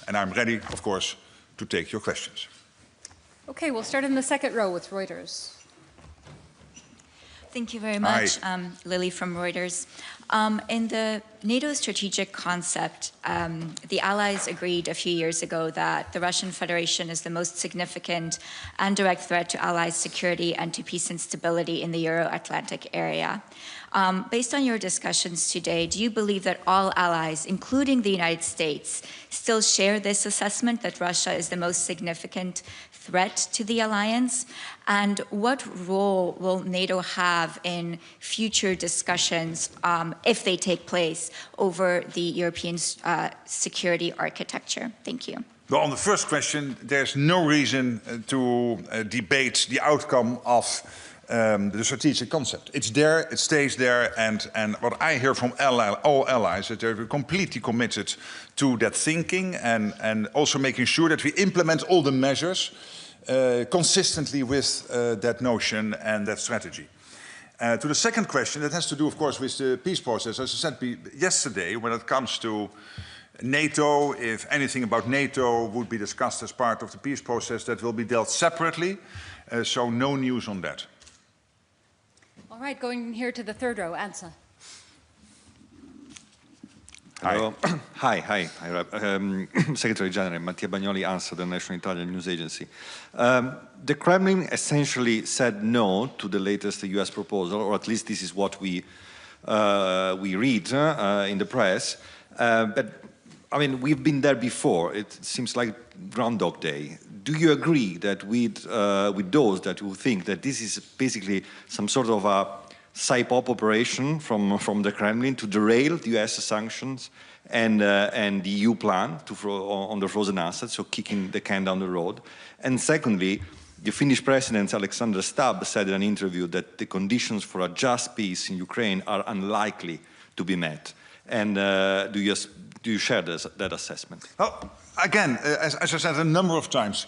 And I'm ready, of course, to take your questions. Okay, we'll start in the second row with Reuters. Thank you very much, Lily from Reuters. In the NATO strategic concept, the Allies agreed a few years ago that the Russian Federation is the most significant and direct threat to Allies' security and to peace and stability in the Euro-Atlantic area. Based on your discussions today, do you believe that all allies, including the United States, still share this assessment that Russia is the most significant threat to the alliance? And what role will NATO have in future discussions, if they take place, over the European security architecture? Thank you. Well, on the first question, there's no reason to debate the outcome of the strategic concept. It's there, it stays there, and what I hear from all allies is that they're completely committed to that thinking and also making sure that we implement all the measures consistently with that notion and that strategy. To the second question, that has to do, of course, with the peace process. As I said yesterday, when it comes to NATO, if anything about NATO would be discussed as part of the peace process, that will be dealt separately, so no news on that. All right, going here to the third row, Ansa. Hello. Hi. Secretary General Mattia Bagnoli, ANSA, the National Italian News Agency. The Kremlin essentially said no to the latest US proposal, or at least this is what we read in the press. But I mean, we've been there before. It seems like Groundhog Day. Do you agree that with those that who think that this is basically some sort of a psyop operation from the Kremlin to derail the US sanctions and the EU plan on the frozen assets, so kicking the can down the road? And secondly, the Finnish President Alexander Stubb said in an interview that the conditions for a just peace in Ukraine are unlikely to be met. And do you share that assessment? Well, again, as I said a number of times,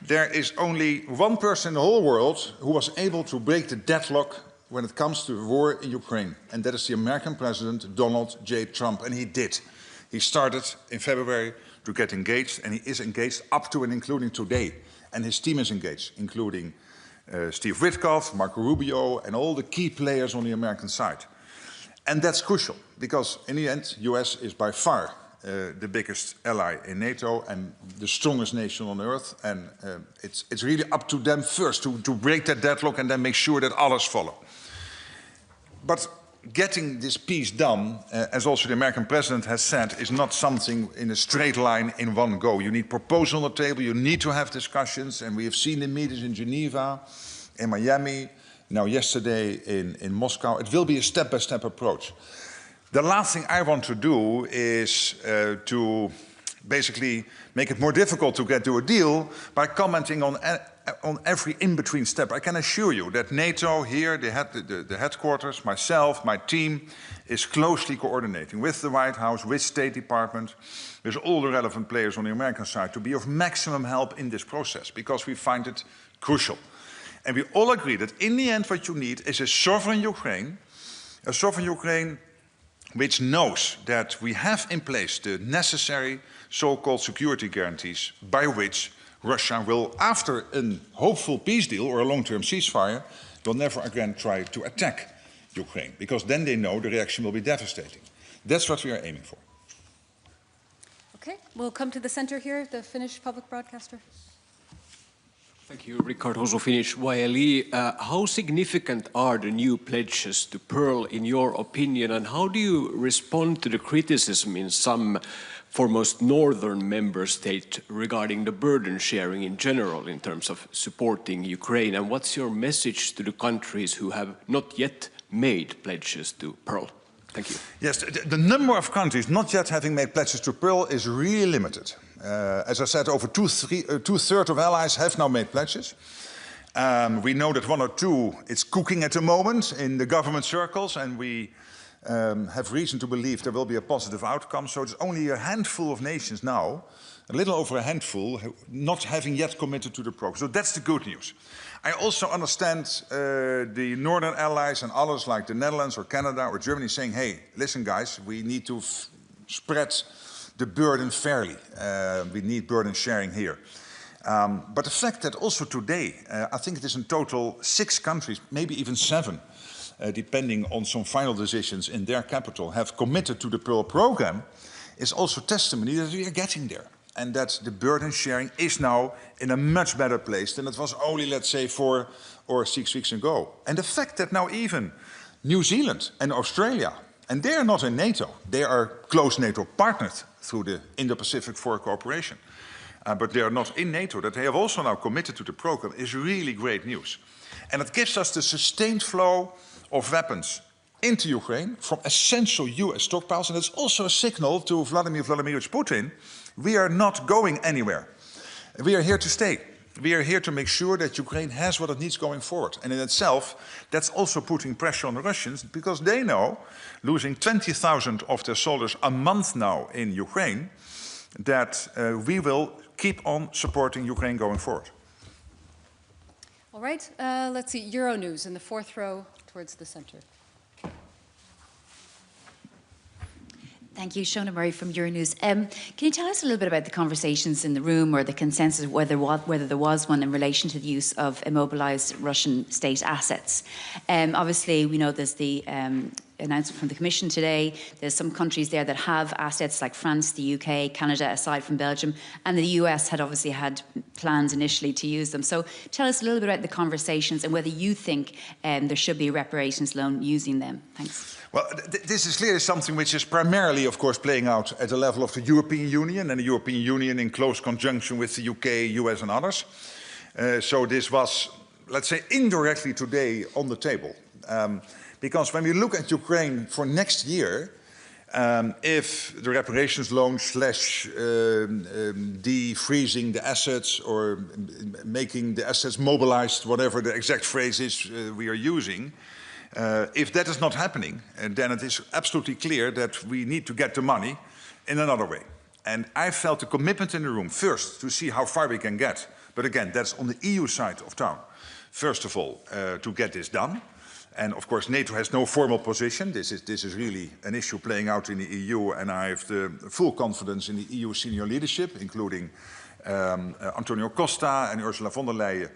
there is only one person in the whole world who was able to break the deadlock when it comes to war in Ukraine, and that is the American President Donald J. Trump, and he did. He started in February to get engaged, and he is engaged up to and including today. And his team is engaged, including Steve Witkoff, Marco Rubio, and all the key players on the American side. And that's crucial, because in the end, US is by far the biggest ally in NATO and the strongest nation on earth. And it's really up to them first to break that deadlock and then make sure that others follow. But getting this peace done, as also the American president has said, is not something in a straight line in one go. You need proposals on the table, you need to have discussions, and we have seen the meetings in Geneva, in Miami, now yesterday in Moscow. It will be a step-by-step approach. The last thing I want to do is to basically make it more difficult to get to a deal by commenting on every in-between step. I can assure you that NATO here, the headquarters, myself, my team, is closely coordinating with the White House, with State Department, with all the relevant players on the American side to be of maximum help in this process, because we find it crucial. And we all agree that in the end what you need is a sovereign Ukraine which knows that we have in place the necessary so-called security guarantees by which Russia will, after a hopeful peace deal or a long-term ceasefire, will never again try to attack Ukraine, because then they know the reaction will be devastating. That's what we are aiming for. Okay, we'll come to the center here, the Finnish public broadcaster. Thank you, Richard Hosu, Finnish YLE. How significant are the new pledges to Pearl in your opinion, and how do you respond to the criticism in some foremost northern member state regarding the burden sharing in general in terms of supporting Ukraine? And what's your message to the countries who have not yet made pledges to Pearl? Thank you. Yes, the number of countries not yet having made pledges to Pearl is really limited. As I said, over two-thirds of allies have now made pledges. We know that one or two, it's cooking at the moment in the government circles, and we have reason to believe there will be a positive outcome. So it's only a handful of nations now, a little over a handful, not having yet committed to the program. So that's the good news. I also understand the northern allies and others like the Netherlands or Canada or Germany saying, hey, listen guys, we need to spread the burden fairly. We need burden sharing here. But the fact that also today, I think it is in total 6 countries, maybe even 7, depending on some final decisions in their capital, have committed to the Pearl program, is also testimony that we are getting there. And that the burden sharing is now in a much better place than it was only, let's say, 4 or 6 weeks ago. And the fact that now even New Zealand and Australia, and they are not in NATO, they are close NATO partners through the Indo-Pacific for cooperation, but they are not in NATO, that they have also now committed to the program is really great news. And it gives us the sustained flow of weapons into Ukraine from essential US stockpiles, and it's also a signal to Vladimir Vladimirovich Putin, we are not going anywhere. We are here to stay. We are here to make sure that Ukraine has what it needs going forward. And in itself, that's also putting pressure on the Russians, because they know, losing 20,000 of their soldiers a month now in Ukraine, that we will keep on supporting Ukraine going forward. All right, let's see, Euro News in the 4th row towards the center. Thank you, Shona Murray from Euronews. Can you tell us a little bit about the conversations in the room, or the consensus, whether there was one, in relation to the use of immobilised Russian state assets? Obviously, we know there's the announcement from the Commission today. There's some countries there that have assets, like France, the UK, Canada, aside from Belgium, and the US had obviously had plans initially to use them. So tell us a little bit about the conversations and whether you think there should be a reparations loan using them. Thanks. Well, this is clearly something which is primarily, of course, playing out at the level of the European Union, and the European Union in close conjunction with the UK, US and others. So this was, let's say, indirectly today on the table. Because when we look at Ukraine for next year, if the reparations loan slash defreezing the assets or making the assets mobilized, whatever the exact phrase is we are using, if that is not happening, then it is absolutely clear that we need to get the money in another way. And I felt the commitment in the room, first, to see how far we can get. But again, that's on the EU side of town. First of all, to get this done. And of course, NATO has no formal position. This is really an issue playing out in the EU, and I have the full confidence in the EU senior leadership, including Antonio Costa and Ursula von der Leyen,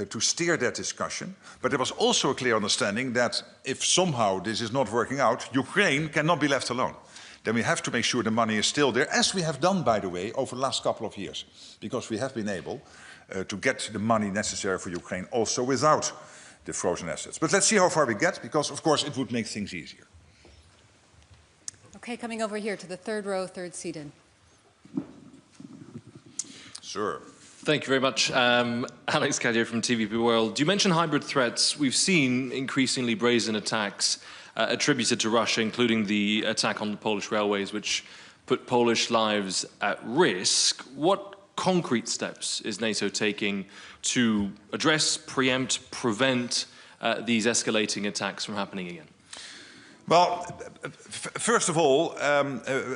to steer that discussion. But there was also a clear understanding that if somehow this is not working out, Ukraine cannot be left alone. Then we have to make sure the money is still there, as we have done, by the way, over the last couple of years, because we have been able to get the money necessary for Ukraine also without the frozen assets. But let's see how far we get, because of course it would make things easier. Okay, coming over here to the 3rd row, 3rd seat in. Sir. Thank you very much. Alex Cadier from TVP World. You mentioned hybrid threats. We've seen increasingly brazen attacks attributed to Russia, including the attack on the Polish railways, which put Polish lives at risk. What concrete steps is NATO taking to address, preempt, prevent these escalating attacks from happening again? Well, first of all,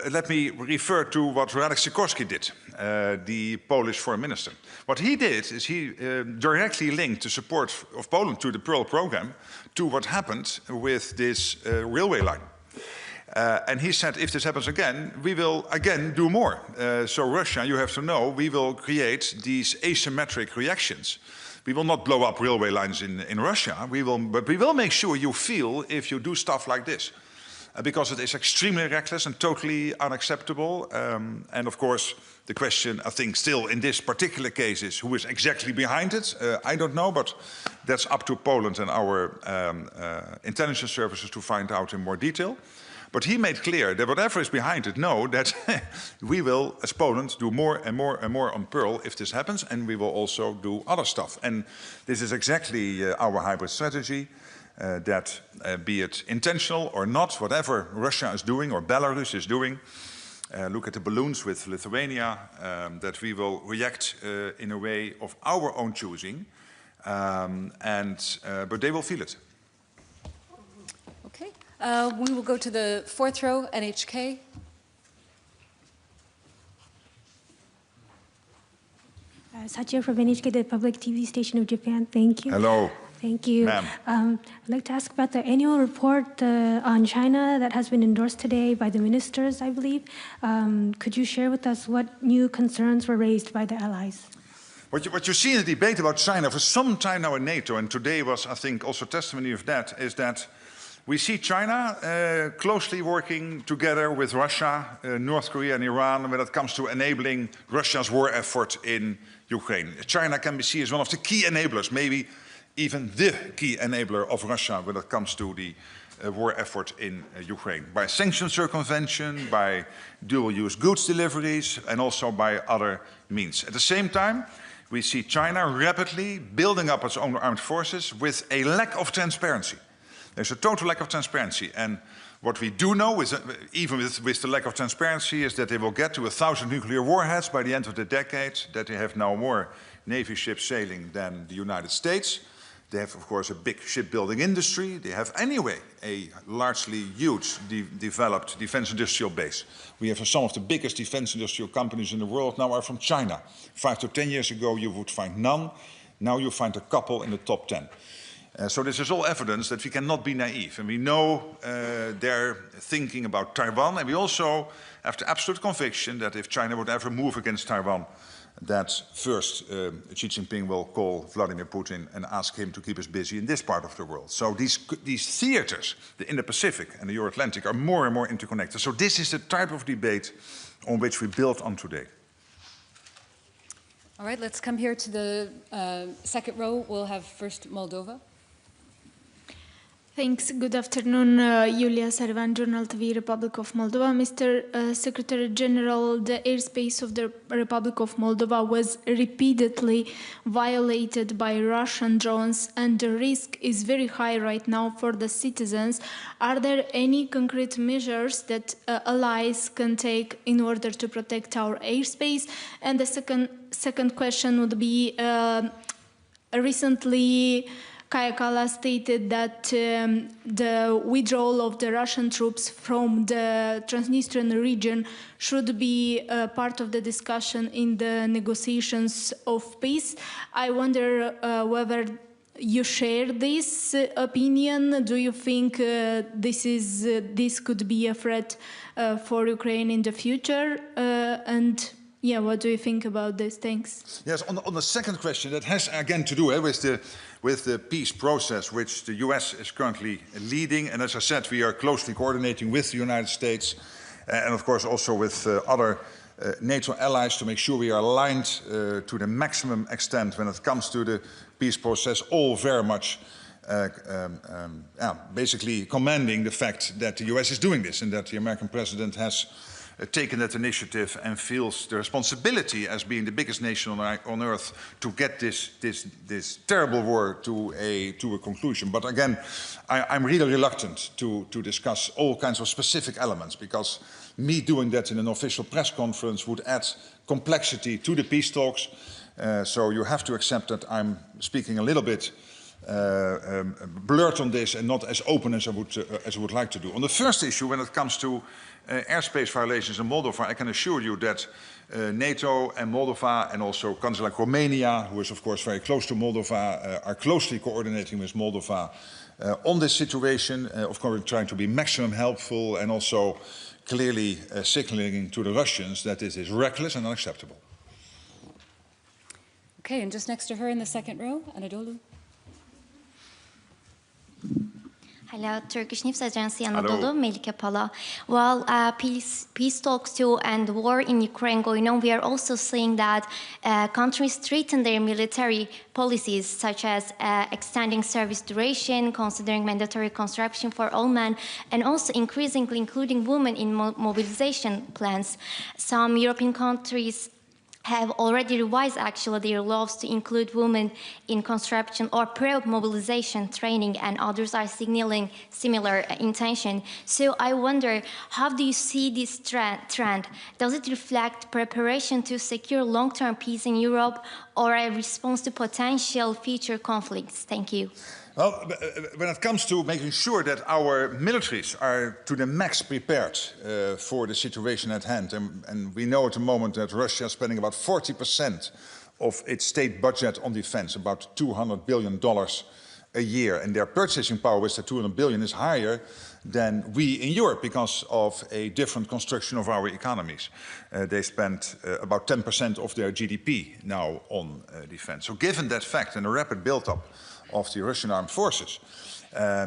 let me refer to what Radek Sikorski did, the Polish foreign minister. What he did is he directly linked the support of Poland to the Pearl program to what happened with this railway line. And he said, if this happens again, we will again do more. So Russia, you have to know, we will create these asymmetric reactions. We will not blow up railway lines in Russia, but we will make sure you feel if you do stuff like this. Because it is extremely reckless and totally unacceptable. And of course, the question, I think, still in this particular case is who is exactly behind it. I don't know, but that's up to Poland and our intelligence services to find out in more detail. But he made clear that whatever is behind it, know that we will, as Poland, do more and more and more on Pearl if this happens, and we will also do other stuff. And this is exactly our hybrid strategy, that be it intentional or not, whatever Russia is doing or Belarus is doing, look at the balloons with Lithuania, that we will react in a way of our own choosing, but they will feel it. Okay, we will go to the 4th row, NHK. Satya from NHK, the public TV station of Japan. Thank you. Hello. Thank you. I'd like to ask about the annual report on China that has been endorsed today by the ministers, I believe. Could you share with us what new concerns were raised by the allies? What you see in the debate about China for some time now in NATO, and today was, I think, also testimony of that, is that we see China closely working together with Russia, North Korea and Iran when it comes to enabling Russia's war effort in Ukraine. China can be seen as one of the key enablers, maybe even the key enabler of Russia when it comes to the war effort in Ukraine, by sanction circumvention, by dual-use goods deliveries, and also by other means. At the same time, we see China rapidly building up its own armed forces with a lack of transparency. There's a total lack of transparency. And what we do know, is that even with the lack of transparency, is that they will get to 1,000 nuclear warheads by the end of the decade, that they have now more Navy ships sailing than the United States. They have, of course, a big shipbuilding industry. They have, anyway, a largely huge developed defense industrial base. We have some of the biggest defense industrial companies in the world now are from China. 5 to 10 years ago, you would find none. Now you find a couple in the top 10. So this is all evidence that we cannot be naive. And we know they're thinking about Taiwan. And we also have the absolute conviction that if China would ever move against Taiwan, that first Xi Jinping will call Vladimir Putin and ask him to keep us busy in this part of the world. So these theaters, the Indo-Pacific and the Euro-Atlantic, are more and more interconnected. So this is the type of debate on which we build on today. All right, let's come here to the second row. We'll have first Moldova. Thanks. Good afternoon. Yulia Sarvan, Journal TV, Republic of Moldova. Mr. Secretary General, the airspace of the Republic of Moldova was repeatedly violated by Russian drones, and the risk is very high right now for the citizens. Are there any concrete measures that allies can take in order to protect our airspace? And the second question would be, recently Kaja Kallas stated that the withdrawal of the Russian troops from the Transnistrian region should be part of the discussion in the negotiations of peace. I wonder whether you share this opinion. Do you think this could be a threat for Ukraine in the future? And yeah, what do you think about this? Thanks. Yes, on the second question, that has again to do with the peace process which the US is currently leading. And as I said, we are closely coordinating with the United States and of course also with other NATO allies to make sure we are aligned to the maximum extent when it comes to the peace process, all very much basically commending the fact that the US is doing this and that the American president has taken that initiative and feels the responsibility as being the biggest nation on earth to get this terrible war to a conclusion. But again, I'm really reluctant to discuss all kinds of specific elements, because me doing that in an official press conference would add complexity to the peace talks. So you have to accept that I'm speaking a little bit blurred on this and not as open as I would like to do. On the first issue, when it comes to airspace violations in Moldova, I can assure you that NATO and Moldova, and also countries like Romania, who is of course very close to Moldova, are closely coordinating with Moldova on this situation. Of course, we're trying to be maximum helpful and also clearly signaling to the Russians that this is reckless and unacceptable. Okay, and just next to her in the second row, Anadolu. Hello, Turkish News Agency Anadolu, Melike Pala. While peace talks too and war in Ukraine going on, we are also seeing that countries strengthen their military policies, such as extending service duration, considering mandatory conscription for all men, and also increasingly including women in mobilization plans. Some European countries have already revised actually their laws to include women in conscription or pre-mobilization training, and others are signaling similar intention. So I wonder, how do you see this trend? Does it reflect preparation to secure long-term peace in Europe, or a response to potential future conflicts? Thank you. Well, when it comes to making sure that our militaries are to the max prepared for the situation at hand, and we know at the moment that Russia is spending about 40% of its state budget on defense, about $200 billion a year, and their purchasing power with the 200 billion is higher than we in Europe because of a different construction of our economies. They spend about 10% of their GDP now on defense. So given that fact and the rapid build-up of the Russian armed forces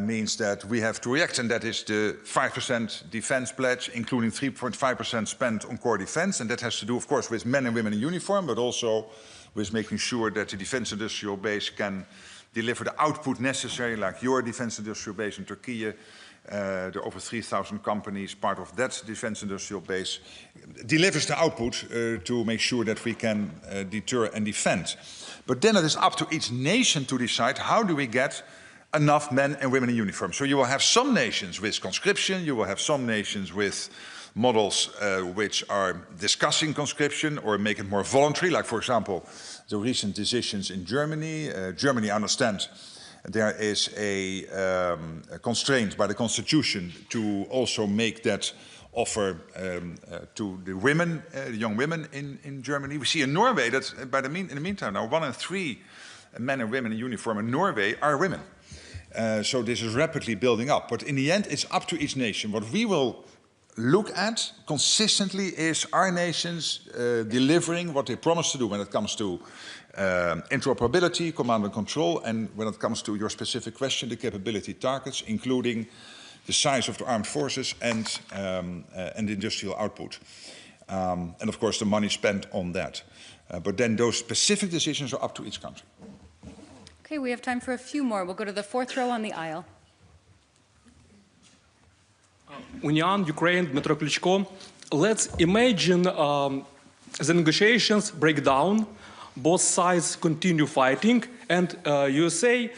means that we have to react, and that is the 5% defense pledge, including 3.5% spent on core defense, and that has to do, of course, with men and women in uniform, but also with making sure that the defense industrial base can deliver the output necessary, like your defense industrial base in Turkey. There are over 3,000 companies, part of that defense industrial base, delivers the output to make sure that we can deter and defend. But then it is up to each nation to decide how do we get enough men and women in uniform. So you will have some nations with conscription, you will have some nations with models which are discussing conscription or make it more voluntary, like for example the recent decisions in Germany. Germany, I understand, there is a constraint by the constitution to also make that offer to the women, the young women in Germany. We see in Norway that in the meantime now 1 in 3 men and women in uniform in Norway are women. So this is rapidly building up. But in the end, it's up to each nation. What we will look at consistently is our nations delivering what they promised to do when it comes to interoperability, command and control, and when it comes to your specific question, the capability targets, including the size of the armed forces and the industrial output. And of course the money spent on that. But then those specific decisions are up to each country. Okay, we have time for a few more. We'll go to the 4th row on the aisle. Union, Ukraine, Dmytro Klitschko. Let's imagine the negotiations break down, both sides continue fighting, and USA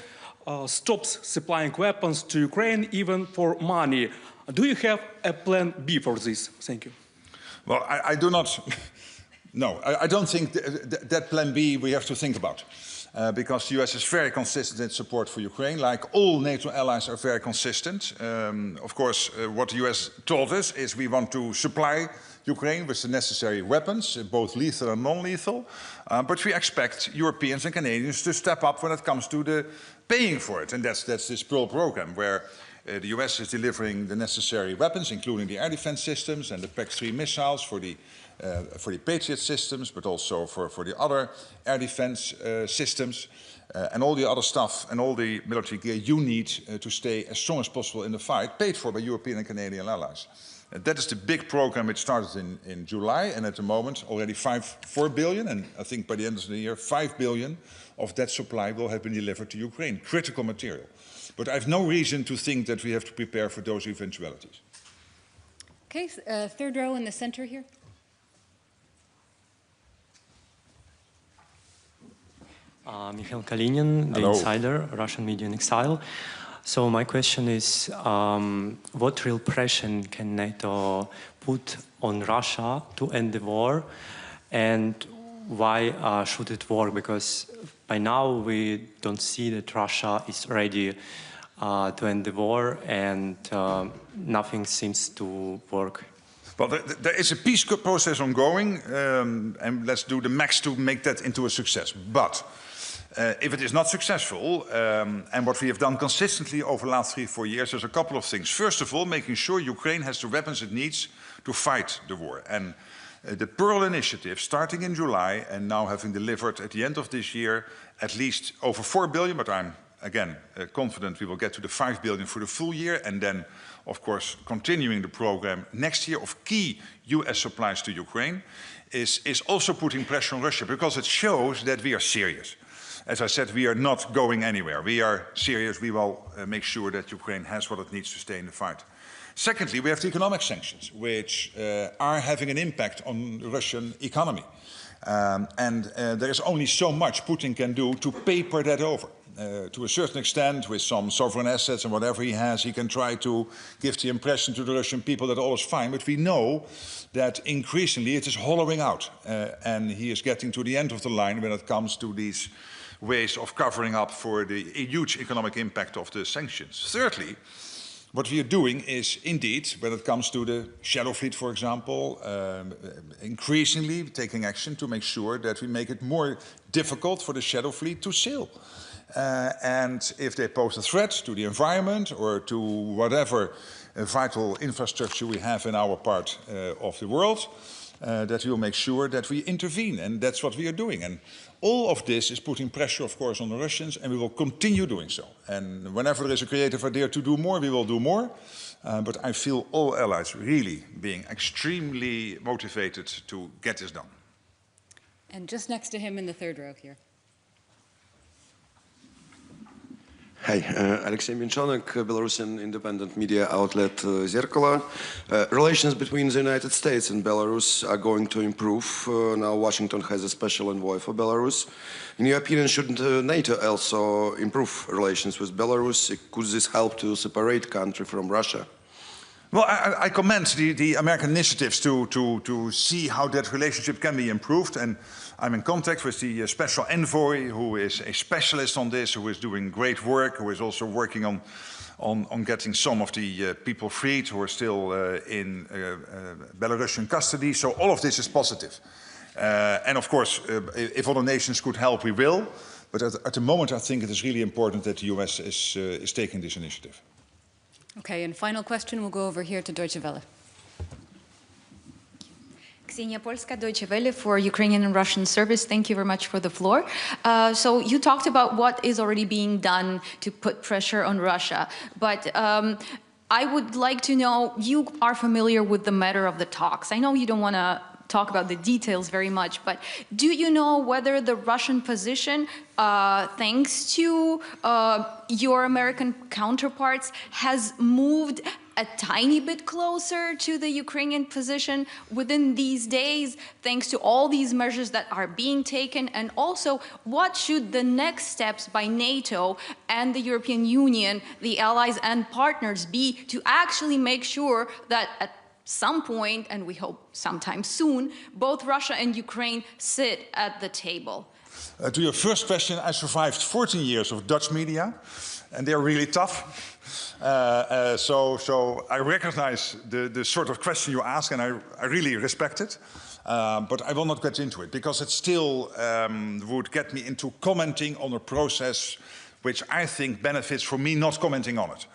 stops supplying weapons to Ukraine even for money. Do you have a plan B for this? Thank you. Well, I do not. No, I don't think that plan B we have to think about. Because the US is very consistent in its support for Ukraine, like all NATO allies are very consistent. Of course, what the US told us is we want to supply Ukraine with the necessary weapons, both lethal and non-lethal, but we expect Europeans and Canadians to step up when it comes to the paying for it, and that's this Pearl program, where the US is delivering the necessary weapons, including the air defense systems and the PAC-3 missiles for the Patriot systems, but also for the other air defense systems, and all the other stuff and all the military gear you need to stay as strong as possible in the fight, paid for by European and Canadian allies. That is the big program which started in July, and at the moment already 4 billion, and I think by the end of the year 5 billion of that supply will have been delivered to Ukraine, critical material. But I have no reason to think that we have to prepare for those eventualities. Okay, 3rd row in the center here. Mikhail Kalinin, The Insider, Russian media in exile. So my question is, what real pressure can NATO put on Russia to end the war, and why should it work? Because by now we don't see that Russia is ready to end the war, and nothing seems to work. Well, there is a peace process ongoing, and let's do the max to make that into a success. But if it is not successful, and what we have done consistently over the last 3-4 years, there's a couple of things. First of all, making sure Ukraine has the weapons it needs to fight the war. And the Pearl Initiative, starting in July and now having delivered at the end of this year at least over 4 billion, but I'm again confident we will get to the 5 billion for the full year, and then of course continuing the program next year of key US supplies to Ukraine, is also putting pressure on Russia, because it shows that we are serious. As I said, we are not going anywhere. We are serious. We will make sure that Ukraine has what it needs to stay in the fight. Secondly, we have the economic sanctions, which are having an impact on the Russian economy. There is only so much Putin can do to paper that over. To a certain extent, with some sovereign assets and whatever he has, he can try to give the impression to the Russian people that all is fine. But we know that increasingly it is hollowing out. And he is getting to the end of the line when it comes to these ways of covering up for the huge economic impact of the sanctions. Thirdly, what we are doing is indeed, when it comes to the shadow fleet, for example, increasingly taking action to make sure that we make it more difficult for the shadow fleet to sail. and if they pose a threat to the environment or to whatever vital infrastructure we have in our part of the world, that we'll make sure that we intervene, and that's what we are doing. And all of this is putting pressure, of course, on the Russians, and we will continue doing so. And whenever there is a creative idea to do more, we will do more. But I feel all allies really being extremely motivated to get this done. And just next to him in the third row here. Hi, Alexei Minchonik, Belarusian independent media outlet Zerkalo. Relations between the United States and Belarus are going to improve. Now Washington has a special envoy for Belarus. In your opinion, shouldn't NATO also improve relations with Belarus? Could this help to separate the country from Russia? Well, I commend the American initiatives to see how that relationship can be improved, and I'm in contact with the special envoy, who is a specialist on this, who is doing great work, who is also working on getting some of the people freed who are still in Belarusian custody. So all of this is positive. And of course, if other nations could help, we will. But at the moment, I think it is really important that the US is taking this initiative. Okay, and final question, we'll go over here to Deutsche Welle. Ksenia Polska, Deutsche Welle for Ukrainian and Russian service. Thank you very much for the floor. So you talked about what is already being done to put pressure on Russia, but I would like to know, you are familiar with the matter of the talks. I know you don't want to talk about the details very much, but do you know whether the Russian position, thanks to your American counterparts, has moved a tiny bit closer to the Ukrainian position within these days, thanks to all these measures that are being taken? And also, what should the next steps by NATO and the European Union, the allies and partners, be to actually make sure that at some point, and we hope sometime soon, both Russia and Ukraine sit at the table? To your first question, I survived 14 years of Dutch media, and they're really tough. So I recognize the sort of question you ask, and I really respect it. But I will not get into it, because it still would get me into commenting on a process which I think benefits from me not commenting on it.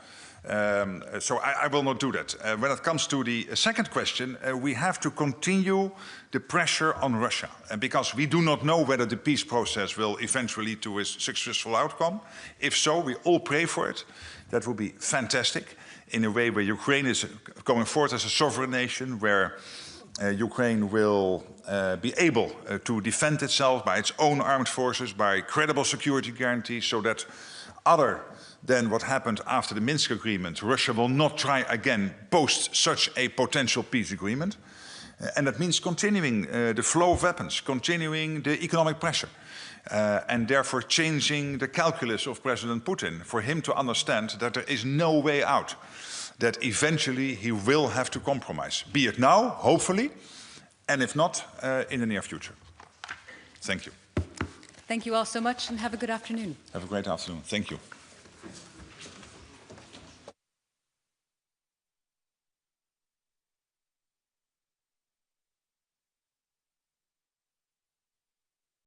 So I will not do that. When it comes to the second question, we have to continue the pressure on Russia, because we do not know whether the peace process will eventually lead to a successful outcome. If so, we all pray for it. That will be fantastic, in a way where Ukraine is going forward as a sovereign nation, where Ukraine will be able to defend itself by its own armed forces, by credible security guarantees, so that other than what happened after the Minsk agreement, Russia will not try again post such a potential peace agreement. And that means continuing the flow of weapons, continuing the economic pressure, and therefore changing the calculus of President Putin for him to understand that there is no way out, that eventually he will have to compromise, be it now, hopefully, and if not, in the near future. Thank you. Thank you all so much, and have a good afternoon. Have a great afternoon. Thank you.